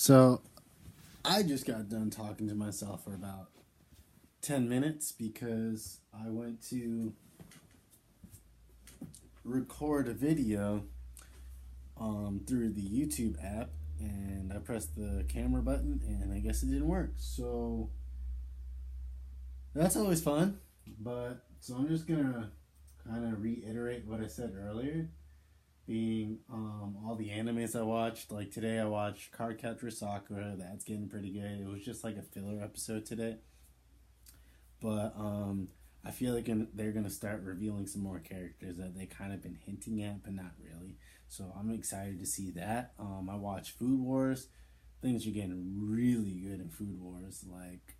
So I just got done talking to myself for about 10 minutes because I went to record a video through the YouTube app, and I pressed the camera button and I guess it didn't work. So that's always fun. But so I'm just gonna kind of reiterate what I said earlier, being all the animes I watched. Like today I watched Cardcaptor Sakura. That's getting pretty good. It was just like a filler episode today. But I feel like they're going to start revealing some more characters that they kind of been hinting at, but not really. So I'm excited to see that. I watched Food Wars. Things are getting really good in Food Wars. Like,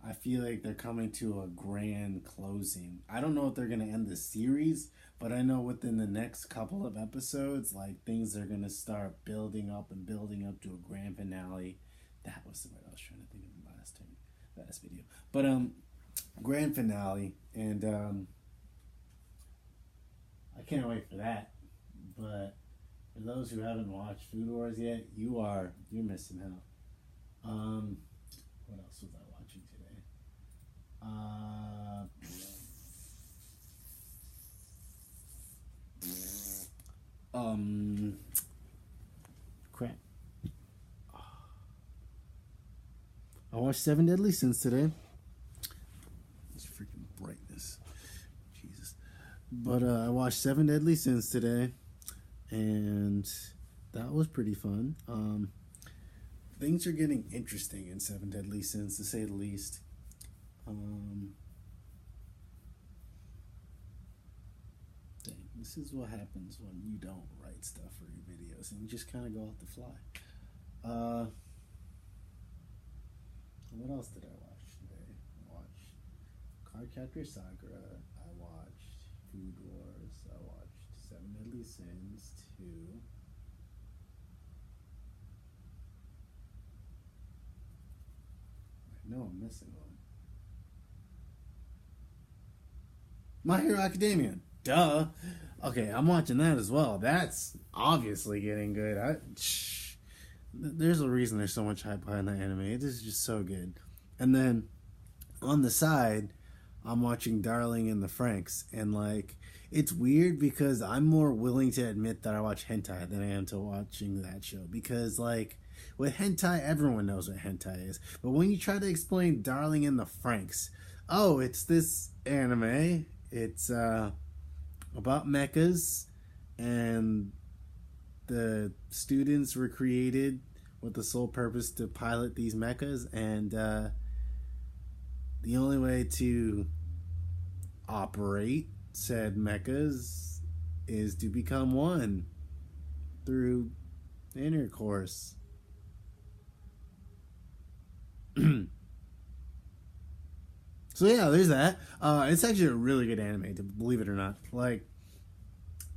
I feel like they're coming to a grand closing. I don't know if they're going to end the series, but I know within the next couple of episodes, like, things are going to start building up to a grand finale. That was what I was trying to think of the last video. But grand finale, and I can't wait for that. But for those who haven't watched Food Wars yet, you're missing out. What else was I watching today? Crap. I watched Seven Deadly Sins today. This freaking brightness. Jesus. But I watched Seven Deadly Sins today, and that was pretty fun. Things are getting interesting in Seven Deadly Sins, to say the least. Dang, this is what happens when you don't write stuff for your videos and you just kind of go off the fly. What else did I watch today? I watched Cardcaptor Sakura. I watched Food Wars. I watched Seven Deadly Sins 2. I know I'm missing one. My Hero Academia. Duh. Okay, I'm watching that as well. That's obviously getting good. There's a reason there's so much hype behind that anime. It is just so good. And then on the side, I'm watching Darling in the Franxx, and like, it's weird because I'm more willing to admit that I watch hentai than I am to watching that show, because like with hentai, everyone knows what hentai is. But when you try to explain Darling in the Franxx, oh, it's this anime. It's about mechas, and the students were created with the sole purpose to pilot these mechas, and the only way to operate said mechas is to become one through intercourse. So yeah, there's that. It's actually a really good anime, to believe it or not. Like,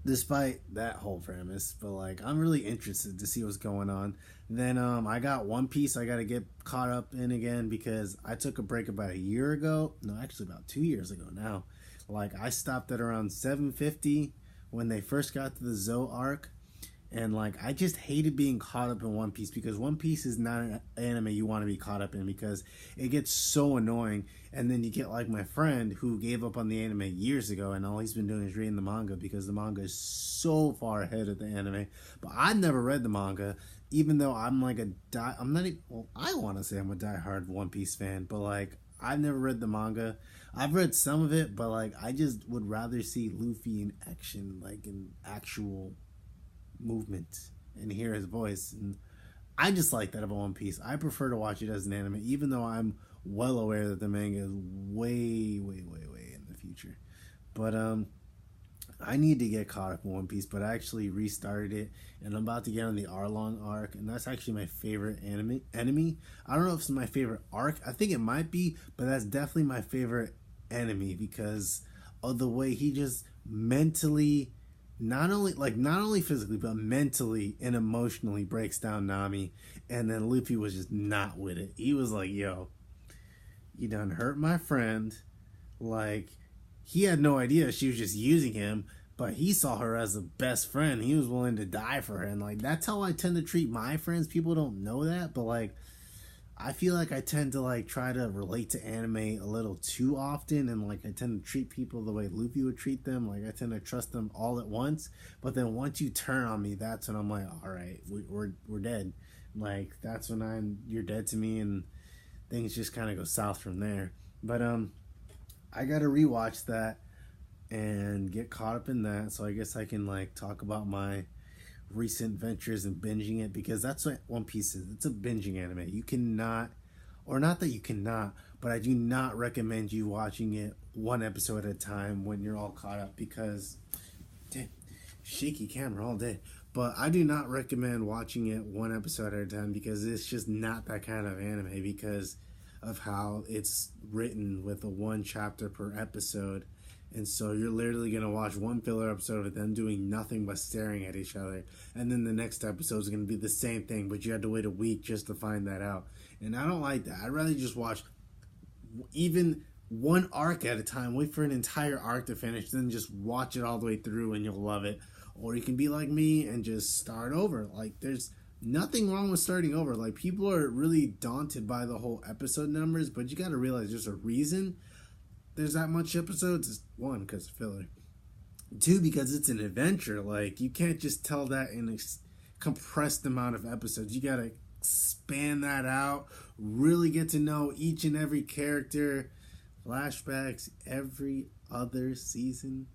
despite that whole premise, but like, I'm really interested to see what's going on. Then I got One Piece I gotta get caught up in again, because I took a break about a year ago. No, actually about 2 years ago now. Like, I stopped at around 750 when they first got to the Zoe arc. And like, I just hated being caught up in One Piece, because One Piece is not an anime you want to be caught up in, because it gets so annoying. And then you get like my friend who gave up on the anime years ago, and all he's been doing is reading the manga, because the manga is so far ahead of the anime. But I've never read the manga, even though I'm like I'm not even, well, I want to say I'm a diehard One Piece fan, but like, I've never read the manga. I've read some of it, but like, I just would rather see Luffy in action, like in actual movement, and hear his voice. And I just like that about One Piece. I prefer to watch it as an anime, even though I'm well aware that the manga is way in the future. But I need to get caught up in One Piece, but I actually restarted it, and I'm about to get on the Arlong arc, and that's actually my favorite enemy. I don't know if it's my favorite arc. I think it might be, but that's definitely my favorite enemy, because of the way he just mentally, not only physically, but mentally and emotionally breaks down Nami. And then Luffy was just not with it. He was like, yo, you done hurt my friend. Like, he had no idea she was just using him, but he saw her as the best friend. He was willing to die for her, and like that's how I tend to treat my friends. People don't know that, but like I feel like I tend to like try to relate to anime a little too often, and like I tend to treat people the way Luffy would treat them. Like I tend to trust them all at once, but then once you turn on me, that's when I'm like, all right, we're dead. Like that's when you're dead to me, and things just kind of go south from there. But I gotta rewatch that and get caught up in that, so I guess I can like talk about my recent ventures and binging it, because that's what One Piece is. It's a binging anime. You cannot, or not that you cannot, but I do not recommend you watching it one episode at a time when you're all caught up, because damn, shaky camera all day. But I do not recommend watching it one episode at a time, because it's just not that kind of anime, because of how it's written with a one chapter per episode. And so you're literally going to watch one filler episode of them doing nothing but staring at each other. And then the next episode is going to be the same thing, but you had to wait a week just to find that out. And I don't like that. I'd rather just watch even one arc at a time, wait for an entire arc to finish, then just watch it all the way through and you'll love it. Or you can be like me and just start over. Like, there's nothing wrong with starting over. Like, people are really daunted by the whole episode numbers, but you got to realize there's a reason there's that much episodes. Is one, because of filler. Two, because it's an adventure. Like, you can't just tell that in a compressed amount of episodes. You gotta span that out, really get to know each and every character. Flashbacks every other season.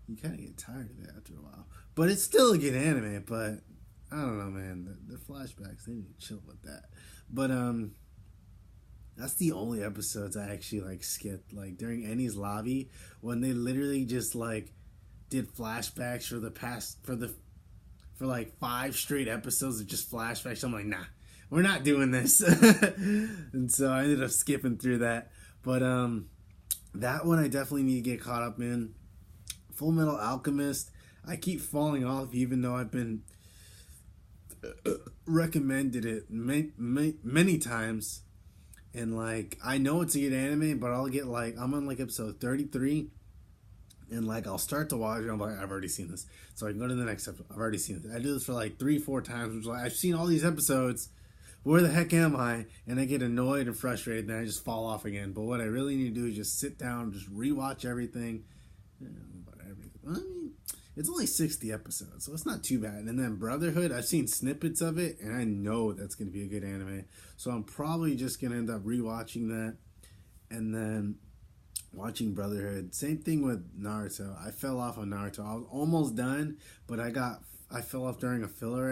You kind of get tired of that after a while. But it's still a good anime, but I don't know, man. The flashbacks, they need to chill with that. But, that's the only episodes I actually like skipped. Like during Annie's lobby, when they literally just like did flashbacks for like 5 straight episodes of just flashbacks. I'm like, nah, we're not doing this. And so I ended up skipping through that. But that one I definitely need to get caught up in. Full Metal Alchemist, I keep falling off even though I've been recommended it many times. And, like, I know it's a good anime, but I'll get, like, I'm on, like, episode 33, and, like, I'll start to watch it, and I'm like, I've already seen this. So I can go to the next episode. I've already seen this. I do this for, like, 3-4 times, which is like, I've seen all these episodes. Where the heck am I? And I get annoyed and frustrated, and then I just fall off again. But what I really need to do is just sit down, just rewatch everything. About everything. I mean, it's only 60 episodes, so it's not too bad. And then Brotherhood, I've seen snippets of it, and I know that's going to be a good anime. So I'm probably just going to end up rewatching that and then watching Brotherhood. Same thing with Naruto. I fell off on Naruto. I was almost done, but I fell off during a filler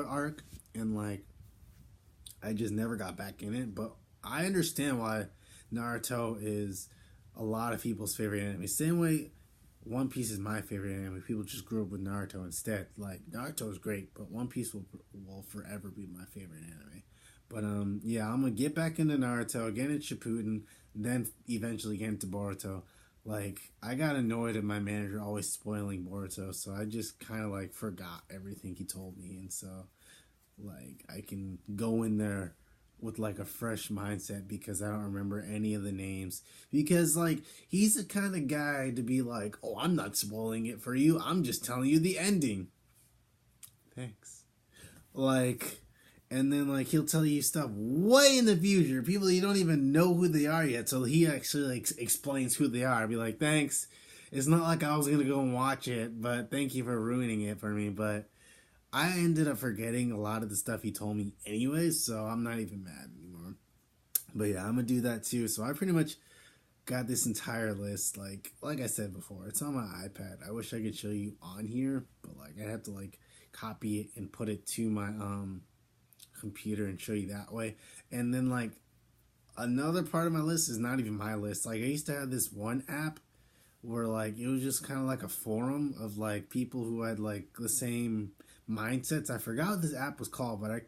arc, and like I just never got back in it. But I understand why Naruto is a lot of people's favorite anime. Same way One Piece is my favorite anime. People just grew up with Naruto instead. Like, Naruto is great, but One Piece will forever be my favorite anime. But, yeah, I'm going to get back into Naruto, get into Shippuden, then eventually get into Boruto. Like, I got annoyed at my manager always spoiling Boruto, so I just kind of, like, forgot everything he told me. And so, like, I can go in there with like a fresh mindset because I don't remember any of the names, because like he's the kind of guy to be like, oh, I'm not spoiling it for you, I'm just telling you the ending. Thanks. Like, and then like he'll tell you stuff way in the future, people you don't even know who they are yet, so he actually like explains who they are. I'd be like, thanks, it's not like I was gonna go and watch it, but thank you for ruining it for me. But I ended up forgetting a lot of the stuff he told me anyways, so I'm not even mad anymore. But yeah, I'm going to do that too. So I pretty much got this entire list. Like I said before, it's on my iPad. I wish I could show you on here, but like I have to like copy it and put it to my computer and show you that way. And then like another part of my list is not even my list. Like I used to have this one app where like it was just kind of like a forum of like people who had like the same mindsets. I forgot what this app was called, but I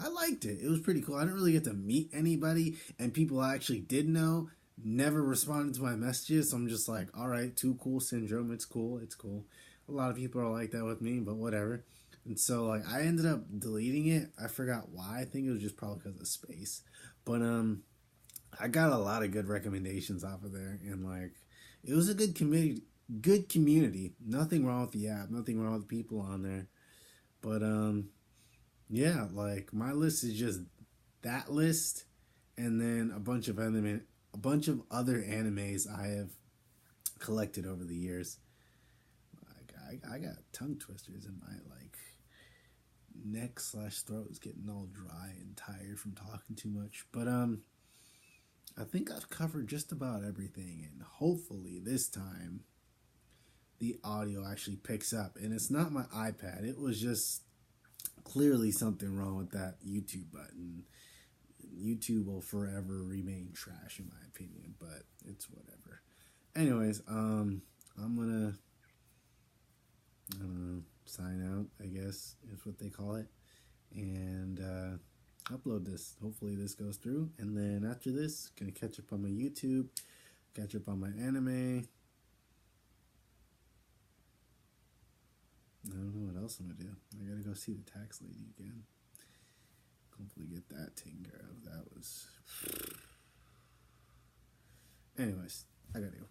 liked it. It was pretty cool. I didn't really get to meet anybody, and people I actually did know never responded to my messages. So I'm just like, all right, too cool syndrome. It's cool. A lot of people are like that with me, but whatever. And so like I ended up deleting it. I forgot why. I think it was just probably because of space. But I got a lot of good recommendations off of there, and like it was a good good community. Nothing wrong with the app. Nothing wrong with the people on there. But yeah, like my list is just that list, and then a bunch of other animes I have collected over the years. Like I got tongue twisters in my like neck slash throat is getting all dry and tired from talking too much. But I think I've covered just about everything, and hopefully this time the audio actually picks up. And it's not my iPad. It was just clearly something wrong with that YouTube button. YouTube will forever remain trash in my opinion, but it's whatever. Anyways, I'm gonna sign out, I guess is what they call it, and upload this. Hopefully this goes through, and then after this, gonna catch up on my YouTube, catch up on my anime. I don't know what else I'm gonna do. I gotta go see the tax lady again. Hopefully get that taken care of. That was... Anyways, I gotta go.